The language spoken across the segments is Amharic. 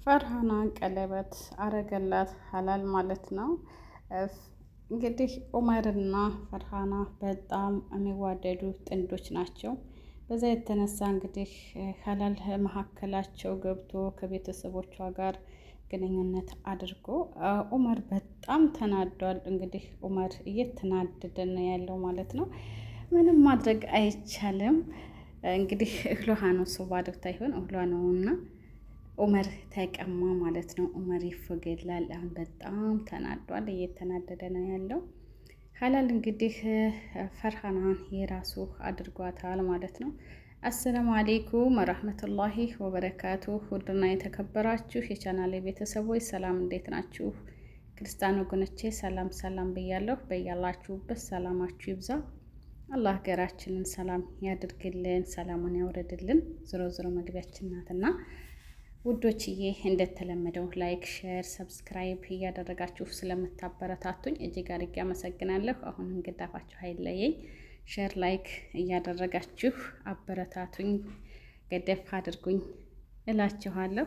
ፈርሃና ቀለበት አረገላት ሀላል ማለት ነው። እንግዲህ ኡመርና ፈርሃና በጣም የሚዋደዱ ጥንዶች ናቸው። በዛ የተነሳ እንግዲህ ሀላል መካከላቸው ገብቶ ከቤተሰቦቿ ጋር ግንኙነት አድርጎ ኡመር በጣም ተናዷል። እንግዲህ ኡመር እየተናደደ ነው ያለው ማለት ነው። ምንም ማድረግ አይቻልም። እንግዲህ እህሏ ነው ሰው ባዶታ ይሆን እህሏ ነው እና ኡመር ተቀማ ማለት ነው። ኡመር ይፎገላል። አሁን በጣም ተናዷል፣ እየተናደደ ነው ያለው። ሀላል እንግዲህ ፈርሃናን የራሱ አድርጓታል ማለት ነው። አሰላሙ አሌይኩም ወረህመቱላሂ ወበረካቱ። ውድና የተከበራችሁ የቻናሌ ቤተሰቦች ሰላም፣ እንዴት ናችሁ? ክርስቲያን ወገኖቼ ሰላም ሰላም ብያለሁ። በያላችሁበት ሰላማችሁ ይብዛ። አላህ ሀገራችንን ሰላም ያድርግልን፣ ሰላሙን ያውረድልን። ዞሮ ዞሮ መግቢያችን ናትና ውዶችዬ እንደተለመደው ላይክ፣ ሼር፣ ሰብስክራይብ እያደረጋችሁ ስለምታበረታቱኝ እጅግ አድርጌ አመሰግናለሁ። አሁንም ግዳፋችሁ አይለየኝ። ሼር ላይክ እያደረጋችሁ አበረታቱኝ፣ ገደፍ አድርጉኝ እላችኋለሁ።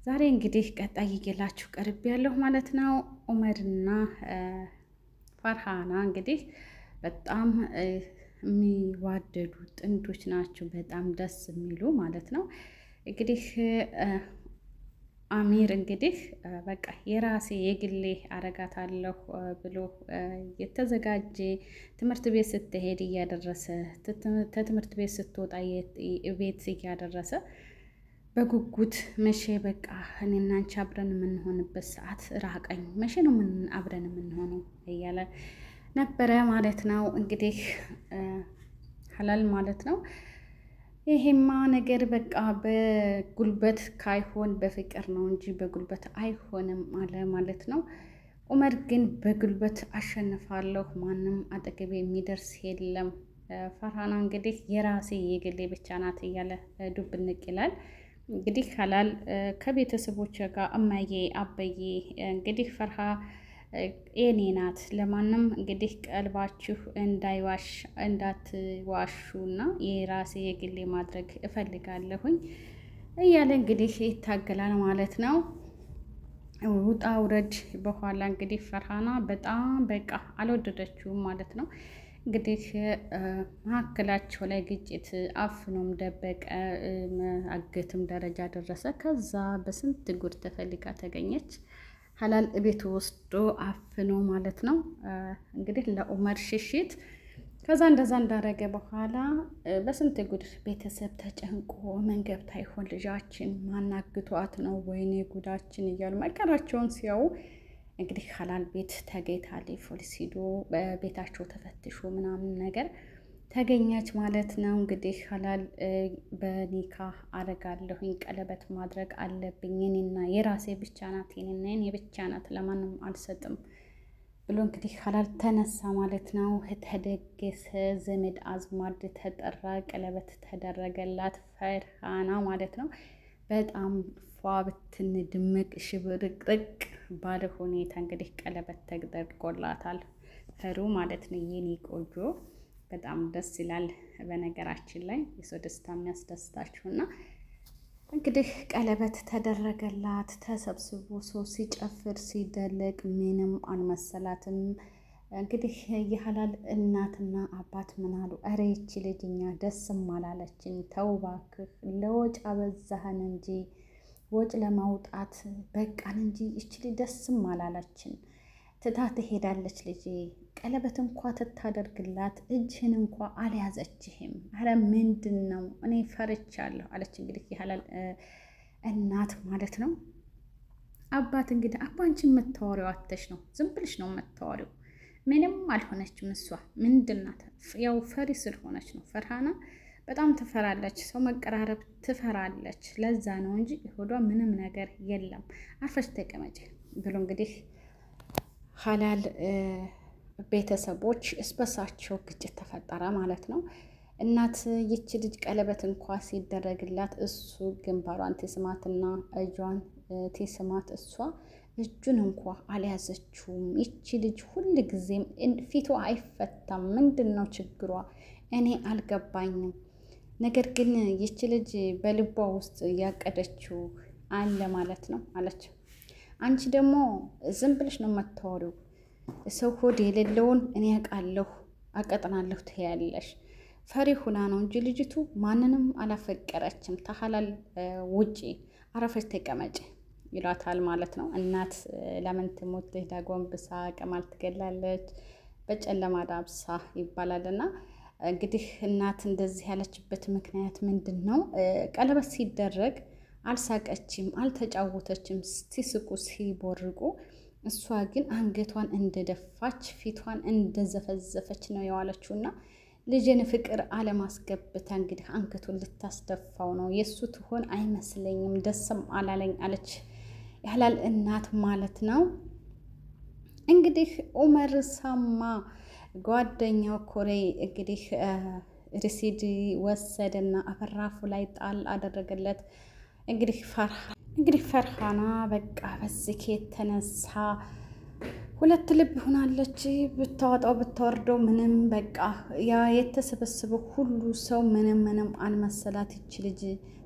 ዛሬ እንግዲህ ቀጣይ ይዤላችሁ ቀርብ ያለሁ ማለት ነው። ኡመርና ፈርሃና እንግዲህ በጣም የሚዋደዱ ጥንዶች ናቸው። በጣም ደስ የሚሉ ማለት ነው። እንግዲህ አሚር እንግዲህ በቃ የራሴ የግሌ አረጋታለሁ ብሎ የተዘጋጀ ትምህርት ቤት ስትሄድ እያደረሰ ከትምህርት ቤት ስትወጣ ቤት እያደረሰ በጉጉት መቼ በቃ እኔና አንቺ አብረን የምንሆንበት ሰዓት ራቀኝ፣ መቼ ነው አብረን የምንሆነው እያለ ነበረ ማለት ነው። እንግዲህ ሀላል ማለት ነው። ይሄማ ነገር በቃ በጉልበት ካይሆን በፍቅር ነው እንጂ በጉልበት አይሆንም አለ ማለት ነው። ኡመር ግን በጉልበት አሸንፋለሁ፣ ማንም አጠገቤ የሚደርስ የለም፣ ፈርሃና እንግዲህ የራሴ የግሌ ብቻ ናት እያለ ዱብ ንቅ ይላል። እንግዲህ ሀላል ከቤተሰቦች ጋር እማዬ አበዬ እንግዲህ ፈርሃ የኔ ናት፣ ለማንም እንግዲህ ቀልባችሁ እንዳትዋሹና የራሴ የግሌ ማድረግ እፈልጋለሁኝ እያለ እንግዲህ ይታገላል ማለት ነው። ውጣ ውረድ በኋላ እንግዲህ ፈርሃና በጣም በቃ አልወደደችውም ማለት ነው። እንግዲህ መካከላቸው ላይ ግጭት አፍኖም ደበቀ፣ አገትም ደረጃ ደረሰ። ከዛ በስንት ጉድ ተፈልጋ ተገኘች። ሀላል ቤቱ ወስዶ አፍኖ ማለት ነው እንግዲህ ለኡመር ሽሽት። ከዛ እንደዛ እንዳረገ በኋላ በስንት ጉድ ቤተሰብ ተጨንቆ መንገብታ ይሆን ልጃችን ማናግቷት ነው ወይኔ ጉዳችን እያሉ መከራቸውን ሲያዩ እንግዲህ ሀላል ቤት ተገኝታለች። ፖሊስ ሂዶ በቤታቸው ተፈትሾ ምናምን ነገር ተገኘች ማለት ነው። እንግዲህ ሀላል በኒካ አረጋለሁኝ፣ ቀለበት ማድረግ አለብኝ፣ የኔና የራሴ ብቻ ናት፣ የኔና የኔ ብቻ ናት፣ ለማንም አልሰጥም ብሎ እንግዲህ ሀላል ተነሳ ማለት ነው። ተደገሰ፣ ዘመድ አዝማድ ተጠራ፣ ቀለበት ተደረገላት ፈርሃና ማለት ነው። በጣም ፏ ብትን ድምቅ ሽብርቅርቅ ባለ ሁኔታ እንግዲህ ቀለበት ተደርጎላታል ፈሩ ማለት ነው። የኔ ቆጆ በጣም ደስ ይላል። በነገራችን ላይ የሰው ደስታ የሚያስደስታችሁና እንግዲህ ቀለበት ተደረገላት። ተሰብስቦ ሰው ሲጨፍር ሲደለቅ ምንም አልመሰላትም። እንግዲህ የሀላል እናትና አባት ምን አሉ? እረ ይቺ ልጅ እኛ ደስም አላለችን፣ ተው እባክህ ለወጭ አበዛህን እንጂ ወጭ ለማውጣት በቃን እንጂ ይቺ ልጅ ደስም አላለችን፣ ትታ ትሄዳለች ልጅ ቀለበት እንኳ ትታደርግላት እጅህን እንኳ አልያዘችህም። አረ ምንድን ነው? እኔ ፈርቻለሁ አለች። እንግዲህ የሀላል እናት ማለት ነው። አባት እንግዲህ አንቺ የምታወሪው አተሽ ነው፣ ዝም ብልሽ ነው የምታወሪው፣ ምንም አልሆነችም እሷ ምንድን ናት? ያው ፈሪ ስለሆነች ነው። ፈርሃና በጣም ትፈራለች፣ ሰው መቀራረብ ትፈራለች። ለዛ ነው እንጂ ሆዷ ምንም ነገር የለም። አርፈሽ ተቀመጭ ብሎ እንግዲህ ሀላል ቤተሰቦች እስበሳቸው ግጭት ተፈጠረ ማለት ነው። እናት ይቺ ልጅ ቀለበት እንኳ ሲደረግላት እሱ ግንባሯን ቴስማትና እጇን ቴስማት እሷ እጁን እንኳ አልያዘችውም። ይቺ ልጅ ሁል ጊዜም ፊቷ አይፈታም። ምንድን ነው ችግሯ? እኔ አልገባኝም። ነገር ግን ይቺ ልጅ በልቧ ውስጥ ያቀደችው አለ ማለት ነው አለች። አንቺ ደግሞ ዝም ብለሽ ነው የምታወሪው፣ ሰው ሆድ የሌለውን እኔ ያውቃለሁ አቀጥናለሁ ትያለሽ። ፈሪ ሁና ነው እንጂ ልጅቱ ማንንም አላፈቀረችም። ተሐላል ውጪ አረፈች ተቀመጭ ይሏታል ማለት ነው። እናት ለምን ትሞት ሄዳ ጎንብሳ ቅማል ትገላለች በጨለማ ዳብሳ ይባላል። እና እንግዲህ እናት እንደዚህ ያለችበት ምክንያት ምንድን ነው? ቀለበት ሲደረግ አልሳቀችም፣ አልተጫወተችም። ሲስቁ ሲቦርቁ፣ እሷ ግን አንገቷን እንደደፋች ፊቷን እንደዘፈዘፈች ነው የዋለችው። እና ልጅን ፍቅር አለማስገብታ እንግዲህ አንገቱን ልታስደፋው ነው። የእሱ ትሆን አይመስለኝም፣ ደስም አላለኝ አለች ያህላል እናት ማለት ነው። እንግዲህ ኡመር ሳማ ጓደኛው ኮሬ እንግዲህ ሪሲድ ወሰደና አበራፉ ላይ ጣል አደረገለት። እንግዲህ ፈርሃና በቃ በዚህ የተነሳ ሁለት ልብ ሆናለች። ብታወጣው ብታወርደው ምንም በቃ ያ የተሰበሰበው ሁሉ ሰው ምንም አልመሰላት። ይች ልጅ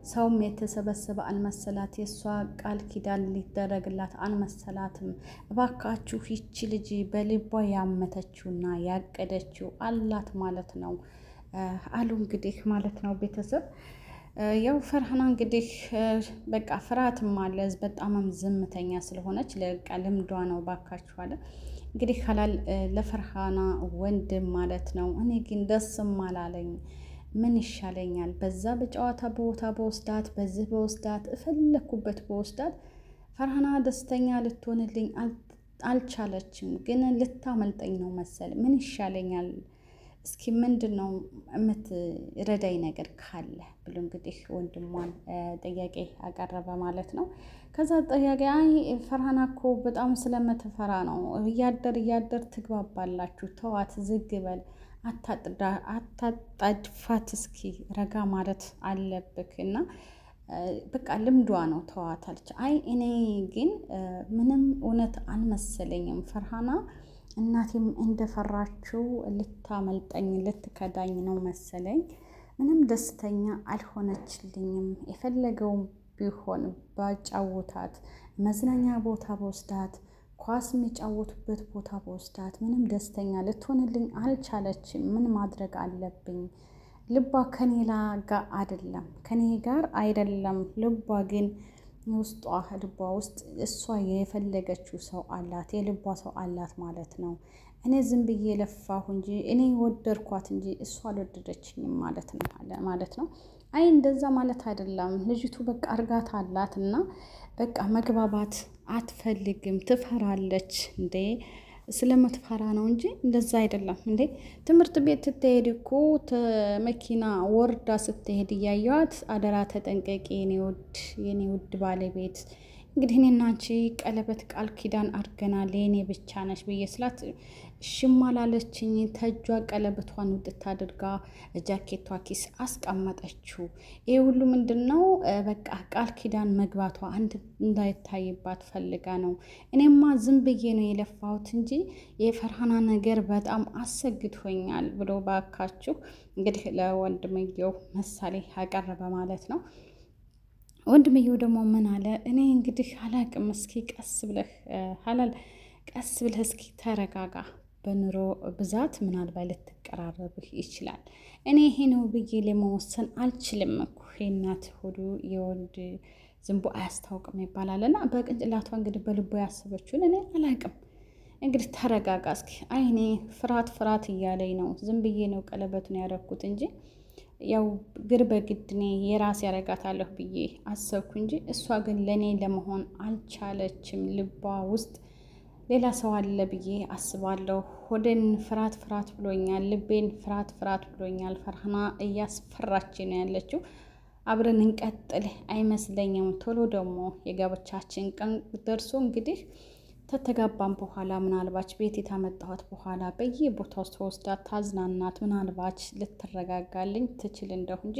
ሰውም የተሰበሰበ አልመሰላት። የእሷ ቃል ኪዳን ሊደረግላት አልመሰላትም። እባካችሁ ይች ልጅ በልቧ ያመተችውና ያቀደችው አላት ማለት ነው አሉ እንግዲህ ማለት ነው ቤተሰብ። ያው ፈርሃና እንግዲህ በቃ ፍርሃትም አለ። በጣምም ዝምተኛ ስለሆነች ለቃ ልምዷ ነው። ባካችሁ አለ እንግዲህ ሀላል ለፈርሃና ወንድም ማለት ነው። እኔ ግን ደስም አላለኝ። ምን ይሻለኛል? በዛ በጨዋታ ቦታ በወስዳት፣ በዚህ በወስዳት፣ እፈለኩበት በወስዳት ፈርሃና ደስተኛ ልትሆንልኝ አልቻለችም። ግን ልታመልጠኝ ነው መሰል። ምን ይሻለኛል? እስኪ ምንድን ነው የምትረዳኝ ነገር ካለ ብሎ እንግዲህ ወንድሟን ጥያቄ አቀረበ ማለት ነው። ከዛ ጥያቄ አይ ፈርሃና እኮ በጣም ስለምትፈራ ነው። እያደር ትግባባላችሁ፣ ተዋት፣ ዝግ በል፣ አታጣድፋት፣ እስኪ ረጋ ማለት አለብክ እና በቃ ልምዷ ነው ተዋት አለች። አይ እኔ ግን ምንም እውነት አልመሰለኝም ፈርሃና እናቴም እንደፈራችው ልታመልጠኝ ልትከዳኝ ነው መሰለኝ። ምንም ደስተኛ አልሆነችልኝም። የፈለገውም ቢሆን ባጫውታት፣ መዝናኛ ቦታ በወስዳት፣ ኳስ የሚጫወቱበት ቦታ በወስዳት ምንም ደስተኛ ልትሆንልኝ አልቻለችም። ምን ማድረግ አለብኝ? ልቧ ከኔ ጋር አይደለም። ልቧ ግን ውስጧ ልቧ ውስጥ እሷ የፈለገችው ሰው አላት፣ የልቧ ሰው አላት ማለት ነው። እኔ ዝም ብዬ ለፋሁ እንጂ እኔ ወደድኳት እንጂ እሷ አልወደደችኝም ማለት ነው። አይ እንደዛ ማለት አይደለም። ልጅቱ በቃ እርጋታ አላት እና በቃ መግባባት አትፈልግም፣ ትፈራለች። እንዴ ስለምትፈራ ነው እንጂ እንደዛ አይደለም። እንዴ ትምህርት ቤት ስትሄድ እኮ መኪና ወርዳ ስትሄድ እያየዋት አደራ ተጠንቀቂ የኔ ውድ ባለቤት፣ እንግዲህ እኔና አንቺ ቀለበት ቃል ኪዳን አድርገናል፣ የኔ ብቻ ነሽ ብዬ ስላት ሽማላለችኝ። ተጇ ቀለበቷን ውጥት አድርጋ ጃኬቷ ኪስ አስቀመጠችው። ይሄ ሁሉ ምንድን ነው? በቃ ቃል ኪዳን መግባቷ አንድ እንዳይታይባት ፈልጋ ነው። እኔማ ዝም ብዬ ነው የለፋሁት እንጂ የፈርሃና ነገር በጣም አሰግቶኛል ብሎ ባካችሁ እንግዲህ ለወንድምየው ምሳሌ አቀረበ ማለት ነው። ወንድምየው ደግሞ ምን አለ? እኔ እንግዲህ አላቅም። እስኪ ቀስ ብለህ እስኪ ተረጋጋ። በኑሮ ብዛት ምናልባት ልትቀራረብህ ይችላል። እኔ ይሄ ነው ብዬ ለመወሰን አልችልም እኮ የእናት ሆዱ የወልድ ዝንቡ አያስታውቅም ይባላል። እና በቅንጭላቷ እንግዲህ በልቦ ያሰበችውን እኔ አላቅም። እንግዲህ ተረጋጋ እስኪ። አይኔ ፍርሃት እያለኝ ነው። ዝም ብዬ ነው ቀለበቱን ያደረኩት እንጂ ያው ግር በግድ እኔ የራስ ያረጋታለሁ ብዬ አሰብኩ እንጂ እሷ ግን ለእኔ ለመሆን አልቻለችም። ልቧ ውስጥ ሌላ ሰው አለ ብዬ አስባለሁ። ሆዴን ፍርሃት ብሎኛል፣ ልቤን ፍርሃት ብሎኛል። ፈርሃና እያስፈራች ነው ያለችው። አብረን እንቀጥል አይመስለኝም። ቶሎ ደግሞ የጋብቻችን ቀን ደርሶ እንግዲህ ተተጋባን በኋላ ምናልባች ቤት የታመጣኋት በኋላ በየቦታው ተወስዳት ታዝናናት፣ ምናልባች ልትረጋጋልኝ ትችል እንደሁ እንጂ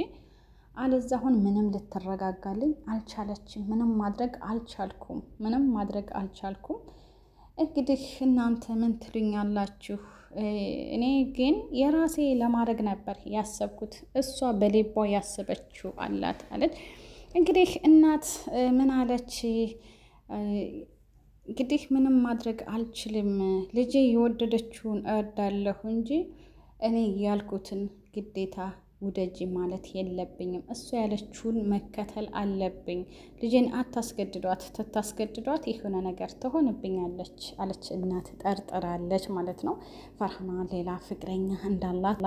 አለዛ አሁን ምንም ልትረጋጋልኝ አልቻለችም። ምንም ማድረግ አልቻልኩም። እንግዲህ እናንተ ምን ትሉኛላችሁ? እኔ ግን የራሴ ለማድረግ ነበር ያሰብኩት። እሷ በልቧ ያሰበችው አላት አለች። እንግዲህ እናት ምን አለች? እንግዲህ ምንም ማድረግ አልችልም። ልጄ የወደደችውን እወዳለሁ እንጂ እኔ ያልኩትን ግዴታ ውደጂ ማለት የለብኝም። እሱ ያለችውን መከተል አለብኝ። ልጄን አታስገድዷት፣ ትታስገድዷት የሆነ ነገር ትሆንብኛለች አለች። እናት ጠርጥራለች ማለት ነው። ፈርሃና ሌላ ፍቅረኛ እንዳላት